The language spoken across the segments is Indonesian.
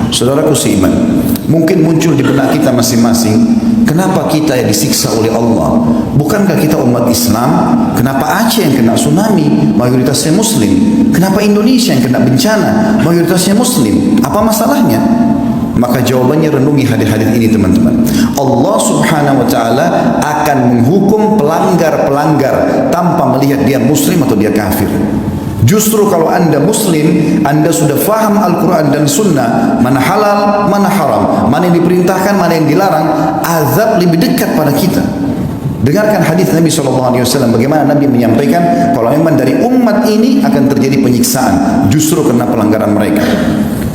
Saudaraku seiman, mungkin muncul di benak kita masing-masing, kenapa kita yang disiksa oleh Allah? Bukankah kita umat Islam? Kenapa Aceh yang kena tsunami? Mayoritasnya Muslim. Kenapa Indonesia yang kena bencana? Mayoritasnya Muslim. Apa masalahnya? Maka jawabannya renungi hadis-hadis ini teman-teman. Allah subhanahu wa ta'ala akan menghukum pelanggar-pelanggar tanpa melihat dia Muslim atau dia kafir. Justru kalau anda Muslim, anda sudah faham Al-Quran dan Sunnah, mana halal, mana haram, mana yang diperintahkan, mana yang dilarang, azab lebih dekat pada kita. Dengarkan hadis Nabi SAW, bagaimana Nabi menyampaikan kalau memang dari umat ini akan terjadi penyiksaan, justru karena pelanggaran mereka.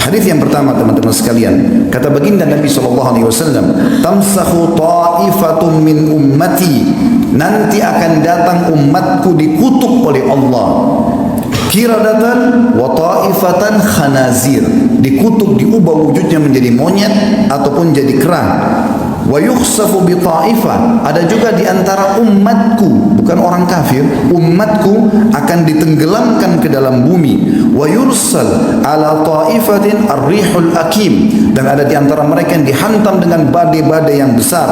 Hadis yang pertama teman-teman sekalian, kata baginda Nabi SAW, tamsahu ta'ifatun min ummati, nanti akan datang umatku dikutuk oleh Allah. Kiradatan wa ta'ifatan khanazir, dikutuk, diubah wujudnya menjadi monyet ataupun jadi kerang. Wa yukhsafu bi ta'ifah, ada juga di antara umatku, bukan orang kafir, umatku akan ditenggelamkan ke dalam bumi. Wa yursal ala ta'ifatin ar-rihul akim, dan ada di antara mereka yang dihantam dengan badai-badai yang besar.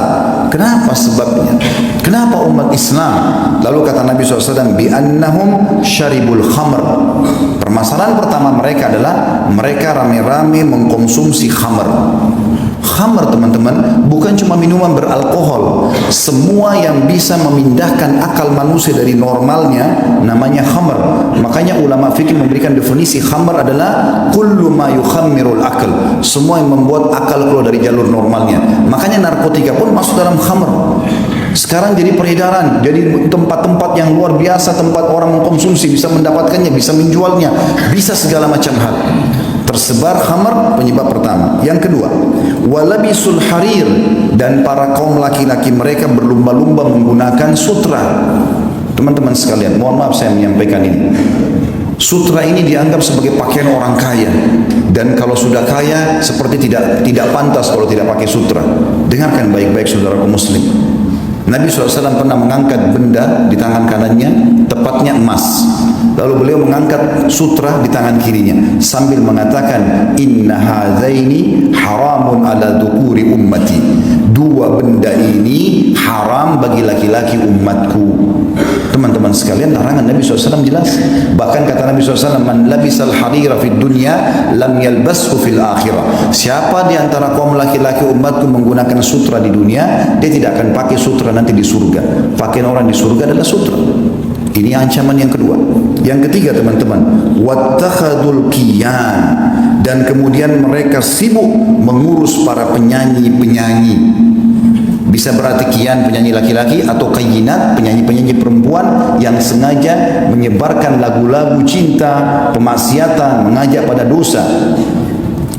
Kenapa sebabnya? Kenapa umat Islam? Lalu kata Nabi SAW, bi annahum syaribul khamr. Permasalahan pertama mereka adalah mereka rame-rame mengkonsumsi khamr. Khamr teman-teman bukan cuma minuman beralkohol. Semua yang bisa memindahkan akal manusia dari normalnya namanya khamr. Makanya ulama fikih memberikan definisi khamr adalah kullu ma yukhammirul akal, semua yang membuat akal keluar dari jalur normalnya. Makanya narkotika pun masuk dalam khamr. Sekarang jadi peredaran, jadi tempat-tempat yang luar biasa, tempat orang mengkonsumsi, bisa mendapatkannya, bisa menjualnya, bisa segala macam hal. Tersebar khamar, penyebab pertama. Yang kedua, walabisul harir, dan para kaum laki-laki mereka berlumba-lumba menggunakan sutra. Teman-teman sekalian, mohon maaf saya menyampaikan ini. Sutra ini dianggap sebagai pakaian orang kaya, dan kalau sudah kaya seperti tidak pantas kalau tidak pakai sutra. Dengarkan baik-baik saudaraku muslim. Nabi SAW pernah mengangkat benda di tangan kanannya, tepatnya emas. Lalu beliau mengangkat sutra di tangan kirinya sambil mengatakan, inna hadzaini haramun ala dhukuri ummati. Dua benda ini haram bagi laki-laki umatku. Teman-teman sekalian, larangan Nabi SAW jelas. Bahkan kata Nabi SAW, man labisal harira fid dunya lam yalbashu fil akhirah. Siapa di antara kaum laki-laki umatku menggunakan sutra di dunia, dia tidak akan pakai sutra nanti di surga. Pakaian orang di surga adalah sutra. Ini ancaman yang kedua. Yang ketiga teman-teman, wattakhadul qiyan, dan kemudian mereka sibuk mengurus para penyanyi-penyanyi. Bisa berarti kian penyanyi laki-laki atau qayinat penyanyi-penyanyi perempuan yang sengaja menyebarkan lagu-lagu cinta, pemaksiatan, mengajak pada dosa.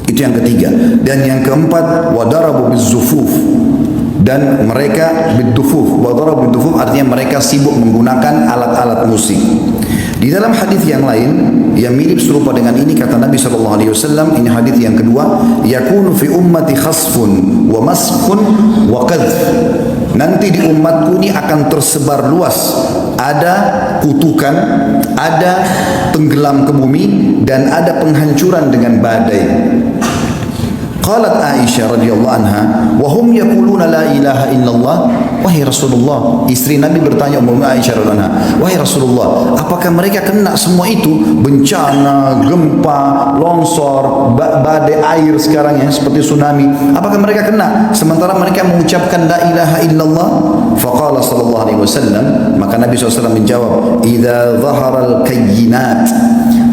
Itu yang ketiga. Dan yang keempat, wadarabu bizzufuf, dan mereka bidufuf. Wadarabu bidufuf artinya mereka sibuk menggunakan alat-alat musik. Di dalam hadis yang lain yang mirip serupa dengan ini kata Nabi SAW, ini hadis yang kedua, yakunu fi ummati khasfun wa maskhun wa qadh. Nanti di umatku ini akan tersebar luas, ada kutukan, ada tenggelam ke bumi, dan ada penghancuran dengan badai. Qalat Aisyah radhiyallahu anha, wa hum yaquluna la ilaha illallah. Wahai Rasulullah, istri Nabi bertanya Ummu Aisyah radhiyallahu anha, wahai Rasulullah, apakah mereka kena semua itu? Bencana, gempa, longsor, badai air sekarang ya seperti tsunami. Apakah mereka kena sementara mereka mengucapkan la ilaha illallah? Faqala sallallahu alaihi wasallam, maka Nabi SAW menjawab, idza dhaharal kayyinat,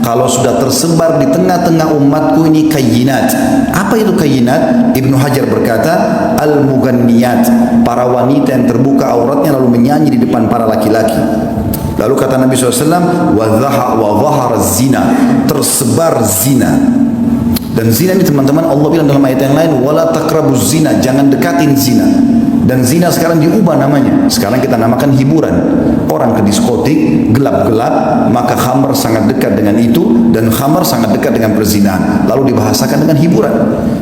kalau sudah tersebar di tengah-tengah umatku ini kayyinat. Apa itu kayyinat? Ibnu Hajar berkata, al-mughanniyat, para wanita yang terbuka auratnya lalu menyanyi di depan para laki-laki. Lalu kata Nabi SAW, wa dhahara zina, tersebar zina. Dan zina ini teman-teman Allah bilang dalam ayat yang lain, wala taqrabuz zina, jangan dekatin zina. Dan zina sekarang diubah namanya. Sekarang kita namakan hiburan. Orang ke diskotik, gelap-gelap, maka khamar sangat dekat dengan itu, dan khamar sangat dekat dengan perzinahan. Lalu dibahasakan dengan hiburan.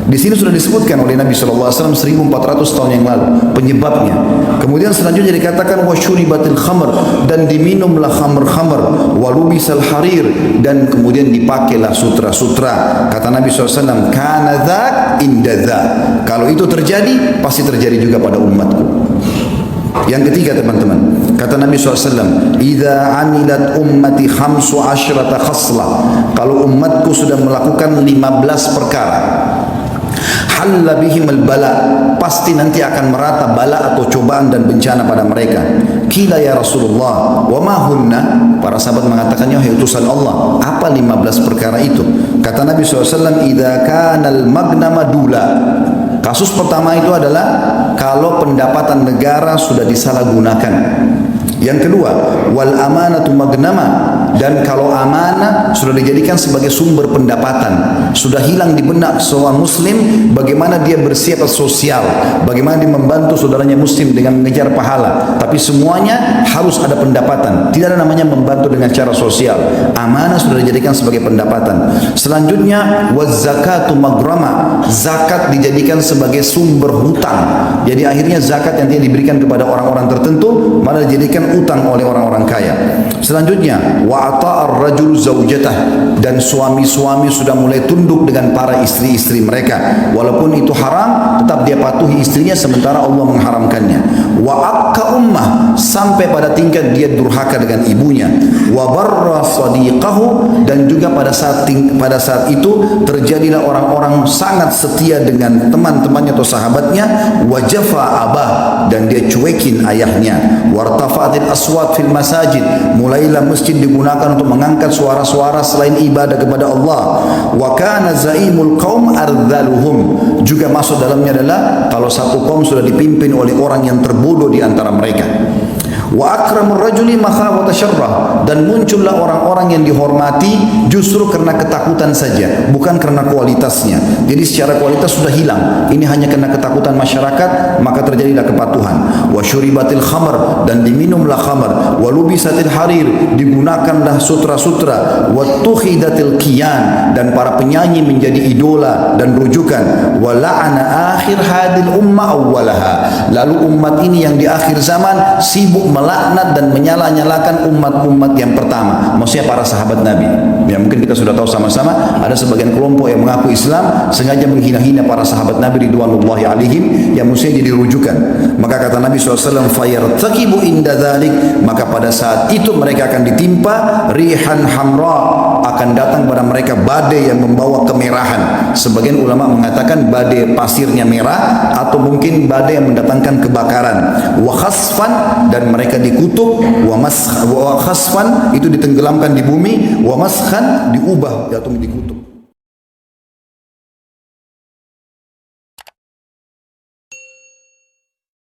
Di sini sudah disebutkan oleh Nabi SAW 1400 tahun yang lalu penyebabnya. Kemudian selanjutnya dikatakan wasyuribatil khamr, dan diminumlah khamr-khamr, walubisal harir, dan kemudian dipakailah sutra-sutra. Kata Nabi SAW, kana dzak inda dzak. Kalau itu terjadi, pasti terjadi juga pada umatku. Yang ketiga teman-teman, kata Nabi SAW, idza amilat ummati 15 khaslah, kalau umatku sudah melakukan 15 perkara, halla bihim al-bala, pasti nanti akan merata bala atau cobaan dan bencana pada mereka. Qila ya Rasulullah, wa ma hunna? Para sahabat mengatakan, ya utusan Allah, apa 15 perkara itu? Kata Nabi SAW, idza kana al-magnama dula. Kasus pertama itu adalah kalau pendapatan negara sudah disalahgunakan. Yang kedua, wal amanatu magnama, dan kalau amanah sudah dijadikan sebagai sumber pendapatan, sudah hilang di benak seorang muslim bagaimana dia bersifat sosial, bagaimana dia membantu saudaranya muslim dengan mengejar pahala, tapi semuanya harus ada pendapatan. Tidak ada namanya membantu dengan cara sosial. Amanah sudah dijadikan sebagai pendapatan. Selanjutnya, waz zakatu magrama, zakat dijadikan sebagai sumber hutang. Jadi akhirnya zakat yang diberikan kepada orang-orang tertentu malah dijadikan utang oleh orang-orang kaya. Selanjutnya, wa ata'ar rajul zaujatah, dan suami-suami sudah mulai tunduk dengan para istri-istri mereka, walaupun itu haram tetap dia patuhi istrinya sementara Allah mengharamkannya. Wa akka ummah, sampai pada tingkat dia durhaka dengan ibunya. Wa barra sadiqahu, dan juga pada saat itu terjadilah orang-orang sangat setia dengan teman-temannya atau sahabatnya. Wa jafa abah, dan dia cuekin ayahnya. Wartafa'atil aswat fil masajid, mulailah masjid digunakan untuk mengangkat suara-suara selain ibadah kepada Allah. Wa kana zaimul qaum ardzaluhum, juga masuk dalamnya adalah kalau satu kaum sudah dipimpin oleh orang yang terbodoh di antara mereka. Wa akramur rajuli makhafata syarrah, dan muncullah orang-orang yang dihormati justru karena ketakutan saja, bukan karena kualitasnya. Jadi secara kualitas sudah hilang, ini hanya karena ketakutan masyarakat, maka terjadilah kepatuhan. Wa syuribatil khamr, dan diminumlah khamr. Wa lubisatil harir, digunakanlah sutra-sutra. Wa tukhidatil qiyan, dan para penyanyi menjadi idola dan rujukan. Wa la'ana akhir hadil umma awwalaha, lalu umat ini yang di akhir zaman sibuk melaknat dan menyala-nyalakan umat-umat yang pertama, maksudnya para sahabat Nabi. Ya, mungkin kita sudah tahu sama-sama ada sebagian kelompok yang mengaku Islam sengaja menghina-hina para sahabat Nabi ridwanullahi alaihim yang mestinya jadi rujukan. Maka kata Nabi SAW, fayartaqibu inda dzalik, maka pada saat itu mereka akan ditimpa rihan hamra, akan datang pada mereka badai yang membawa kemerahan. Sebagian ulama mengatakan badai pasirnya merah, atau mungkin badai yang mendatangkan kebakaran. Wa khasfan, dan mereka dikutuk. Wa khasfan, itu ditenggelamkan di bumi. Wa maskhan, diubah atau dikutuk.